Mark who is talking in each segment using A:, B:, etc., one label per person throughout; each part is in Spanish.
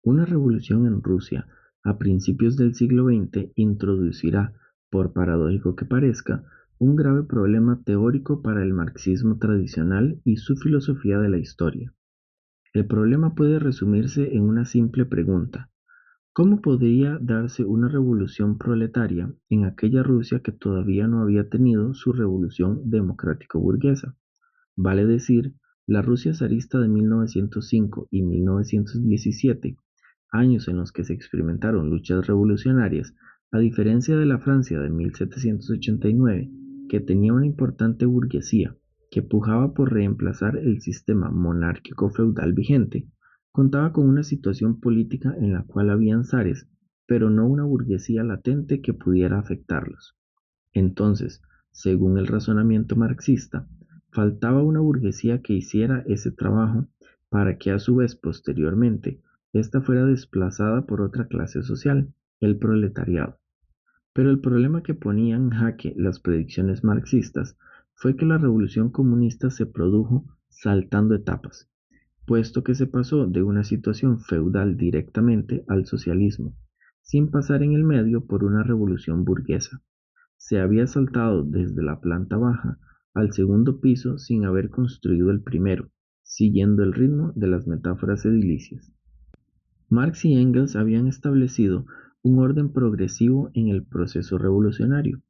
A: Una revolución en Rusia a principios del siglo XX introducirá, por paradójico que parezca, un grave problema teórico para el marxismo tradicional y su filosofía de la historia. El problema puede resumirse en una simple pregunta: ¿cómo podría darse una revolución proletaria en aquella Rusia que todavía no había tenido su revolución democrático-burguesa? Vale decir, la Rusia zarista de 1905 y 1917, años en los que se experimentaron luchas revolucionarias, a diferencia de la Francia de 1789, que tenía una importante burguesía que pujaba por reemplazar el sistema monárquico feudal vigente, contaba con una situación política en la cual habían zares, pero no una burguesía latente que pudiera afectarlos. Entonces, según el razonamiento marxista, faltaba una burguesía que hiciera ese trabajo para que a su vez posteriormente ésta fuera desplazada por otra clase social, el proletariado. Pero el problema que ponían en jaque las predicciones marxistas fue que la revolución comunista se produjo saltando etapas, puesto que se pasó de una situación feudal directamente al socialismo, sin pasar en el medio por una revolución burguesa. Se había saltado desde la planta baja al segundo piso sin haber construido el primero, siguiendo el ritmo de las metáforas edilicias. Marx y Engels habían establecido un orden progresivo en el proceso revolucionario.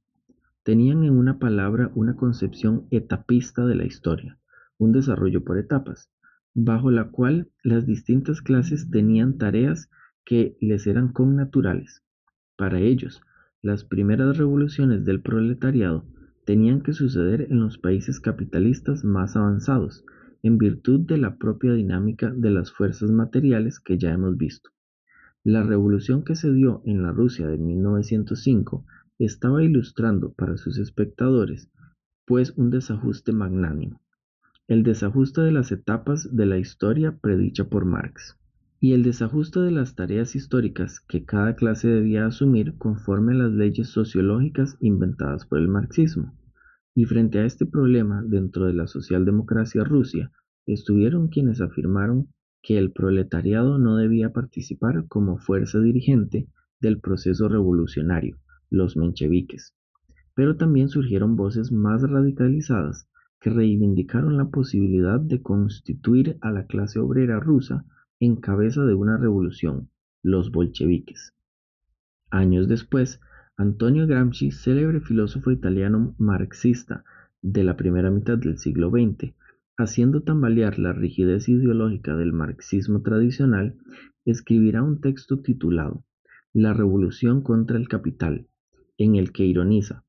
A: Tenían en una palabra una concepción etapista de la historia, un desarrollo por etapas, bajo la cual las distintas clases tenían tareas que les eran connaturales. Para ellos, las primeras revoluciones del proletariado tenían que suceder en los países capitalistas más avanzados, en virtud de la propia dinámica de las fuerzas materiales que ya hemos visto. La revolución que se dio en la Rusia de 1905 estaba ilustrando para sus espectadores, pues, un desajuste magnánimo, el desajuste de las etapas de la historia predicha por Marx, y el desajuste de las tareas históricas que cada clase debía asumir conforme a las leyes sociológicas inventadas por el marxismo. Y frente a este problema, dentro de la socialdemocracia rusa, estuvieron quienes afirmaron que el proletariado no debía participar como fuerza dirigente del proceso revolucionario, los mencheviques. Pero también surgieron voces más radicalizadas que reivindicaron la posibilidad de constituir a la clase obrera rusa en cabeza de una revolución, los bolcheviques. Años después, Antonio Gramsci, célebre filósofo italiano marxista de la primera mitad del siglo XX, haciendo tambalear la rigidez ideológica del marxismo tradicional, escribirá un texto titulado La revolución contra el capital, en el que ironiza: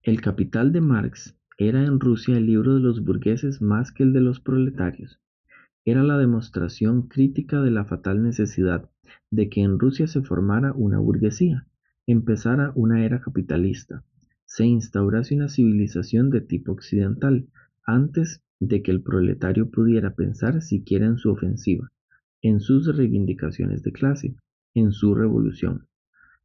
A: el Capital de Marx era en Rusia el libro de los burgueses más que el de los proletarios. Era la demostración crítica de la fatal necesidad de que en Rusia se formara una burguesía, empezara una era capitalista, se instaurase una civilización de tipo occidental, antes de que el proletario pudiera pensar siquiera en su ofensiva, en sus reivindicaciones de clase, en su revolución.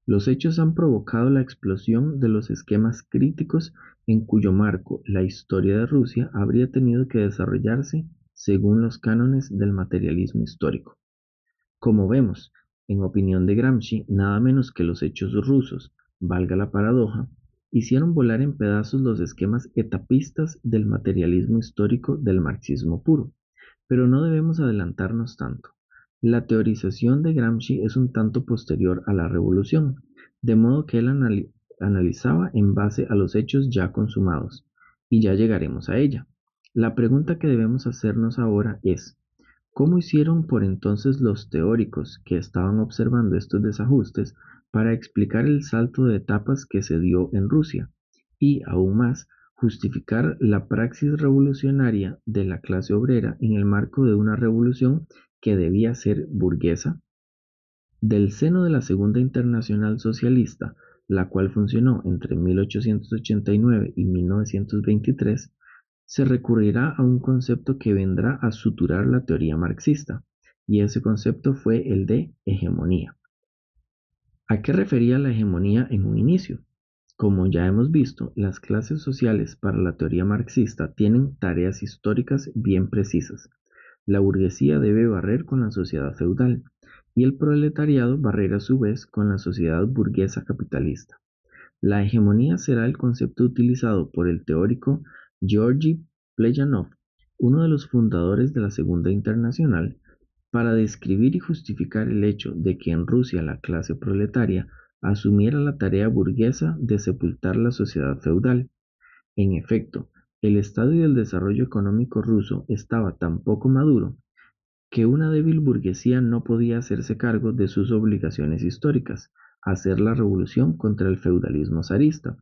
A: Los hechos han provocado la explosión de los esquemas críticos en cuyo marco la historia de Rusia habría tenido que desarrollarse según los cánones del materialismo histórico. Como vemos, en opinión de Gramsci, nada menos que los hechos rusos, valga la paradoja, hicieron volar en pedazos los esquemas etapistas del materialismo histórico del marxismo puro. Pero no debemos adelantarnos tanto. La teorización de Gramsci es un tanto posterior a la revolución, de modo que él analizaba en base a los hechos ya consumados, y ya llegaremos a ella. La pregunta que debemos hacernos ahora es: ¿cómo hicieron por entonces los teóricos que estaban observando estos desajustes para explicar el salto de etapas que se dio en Rusia? Y, aún más, justificar la praxis revolucionaria de la clase obrera en el marco de una revolución que debía ser burguesa. Del seno de la Segunda Internacional Socialista, la cual funcionó entre 1889 y 1923, se recurrirá a un concepto que vendrá a suturar la teoría marxista, y ese concepto fue el de hegemonía. ¿A qué refería la hegemonía en un inicio? Como ya hemos visto, las clases sociales para la teoría marxista tienen tareas históricas bien precisas. La burguesía debe barrer con la sociedad feudal, y el proletariado barrer a su vez con la sociedad burguesa capitalista. La hegemonía será el concepto utilizado por el teórico Georgy Plejánov, uno de los fundadores de la Segunda Internacional, para describir y justificar el hecho de que en Rusia la clase proletaria asumiera la tarea burguesa de sepultar la sociedad feudal. En efecto, el estado y el desarrollo económico ruso estaba tan poco maduro que una débil burguesía no podía hacerse cargo de sus obligaciones históricas, hacer la revolución contra el feudalismo zarista,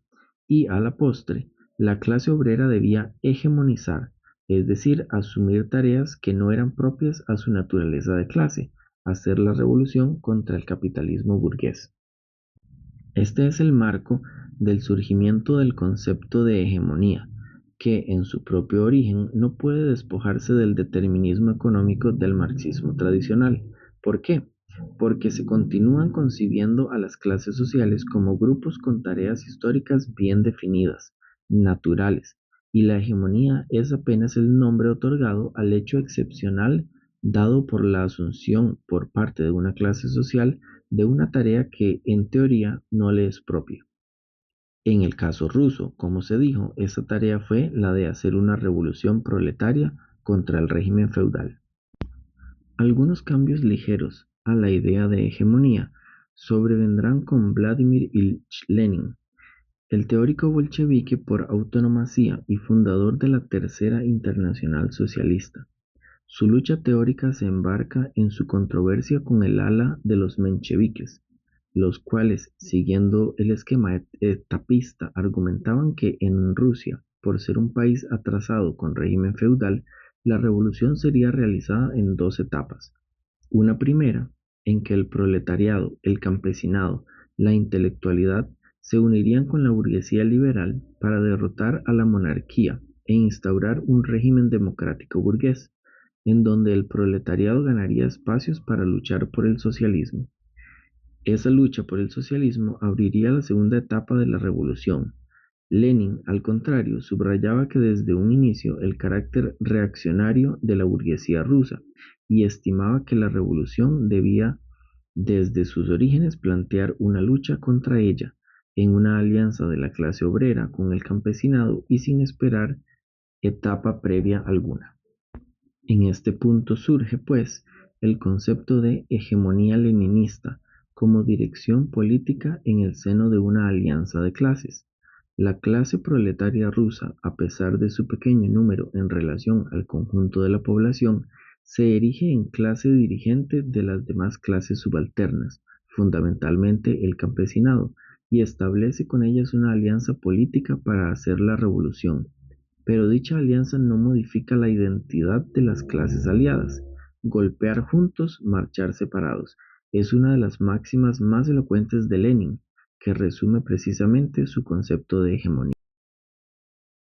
A: y a la postre, la clase obrera debía hegemonizar, es decir, asumir tareas que no eran propias a su naturaleza de clase, hacer la revolución contra el capitalismo burgués. Este es el marco del surgimiento del concepto de hegemonía, que en su propio origen no puede despojarse del determinismo económico del marxismo tradicional. ¿Por qué? Porque se continúan concibiendo a las clases sociales como grupos con tareas históricas bien definidas, naturales, y la hegemonía es apenas el nombre otorgado al hecho excepcional dado por la asunción por parte de una clase social de una tarea que en teoría no le es propia. En el caso ruso, como se dijo, esa tarea fue la de hacer una revolución proletaria contra el régimen feudal. Algunos cambios ligeros a la idea de hegemonía sobrevendrán con Vladimir Ilich Lenin, el teórico bolchevique por antonomasia y fundador de la Tercera Internacional Socialista. Su lucha teórica se embarca en su controversia con el ala de los mencheviques, los cuales, siguiendo el esquema etapista, argumentaban que en Rusia, por ser un país atrasado con régimen feudal, la revolución sería realizada en dos etapas. Una primera, en que el proletariado, el campesinado, la intelectualidad se unirían con la burguesía liberal para derrotar a la monarquía e instaurar un régimen democrático burgués en donde el proletariado ganaría espacios para luchar por el socialismo. Esa lucha por el socialismo abriría la segunda etapa de la revolución. Lenin, al contrario, subrayaba que desde un inicio el carácter reaccionario de la burguesía rusa y estimaba que la revolución debía desde sus orígenes plantear una lucha contra ella, en una alianza de la clase obrera con el campesinado y sin esperar etapa previa alguna. En este punto surge, pues, el concepto de hegemonía leninista como dirección política en el seno de una alianza de clases. La clase proletaria rusa, a pesar de su pequeño número en relación al conjunto de la población, se erige en clase dirigente de las demás clases subalternas, fundamentalmente el campesinado, y establece con ellas una alianza política para hacer la revolución. Pero dicha alianza no modifica la identidad de las clases aliadas. Golpear juntos, marchar separados, es una de las máximas más elocuentes de Lenin, que resume precisamente su concepto de hegemonía.